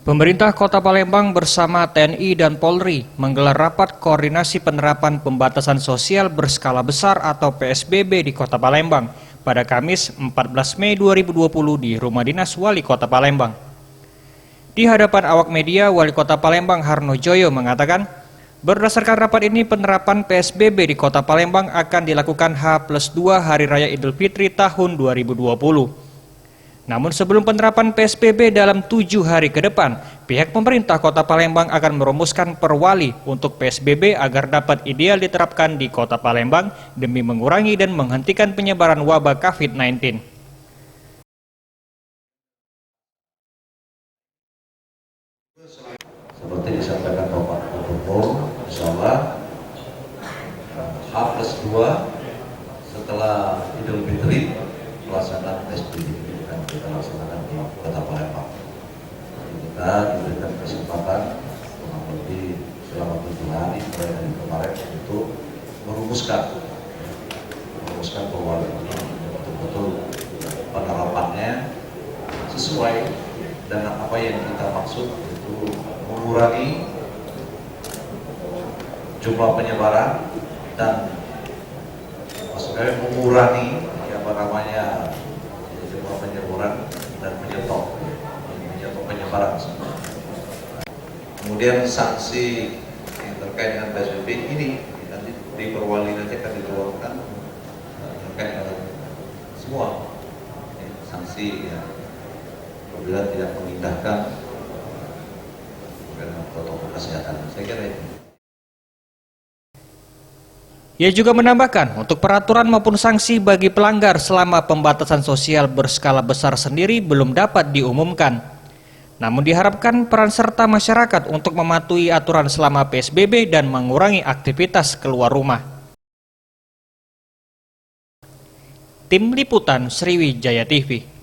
Pemerintah Kota Palembang bersama TNI dan Polri menggelar rapat koordinasi penerapan pembatasan sosial berskala besar atau PSBB di Kota Palembang pada Kamis 14 Mei 2020 di Rumah Dinas Wali Kota Palembang. Di hadapan awak media, Wali Kota Palembang Harno Joyo mengatakan, berdasarkan rapat ini penerapan PSBB di Kota Palembang akan dilakukan H+2 Hari Raya Idul Fitri tahun 2020. Namun sebelum penerapan PSBB dalam 7 hari ke depan, pihak pemerintah Kota Palembang akan merumuskan perwali untuk PSBB agar dapat ideal diterapkan di Kota Palembang demi mengurangi dan menghentikan penyebaran wabah COVID-19. Seperti disampaikan Bapak Gubernur, insya Allah H+2 setelah Idul Fitri pelaksanaan PSBB akan kita laksanakan di Kota Palembang. Kita diberikan kesempatan kurang lebih selama 7 hari mulai dari kemarin untuk merumuskan perwali ini betul-betul penerapannya sesuai dengan apa yang kita maksud, itu mengurangi jumlah penyebaran dan maksudnya mengurangi jumlah penyebaran dan menyetop penyebaran. Kemudian sanksi yang terkait dengan PSBB ini nanti di perwali nanti akan dikeluarkan terkait dengan semua sanksi ya, apabila tidak mengindahkan protokol kesehatan. Saya kira itu. Ia juga menambahkan, untuk peraturan maupun sanksi bagi pelanggar selama pembatasan sosial berskala besar sendiri belum dapat diumumkan. Namun diharapkan peran serta masyarakat untuk mematuhi aturan selama PSBB dan mengurangi aktivitas keluar rumah. Tim Liputan Sriwijaya TV.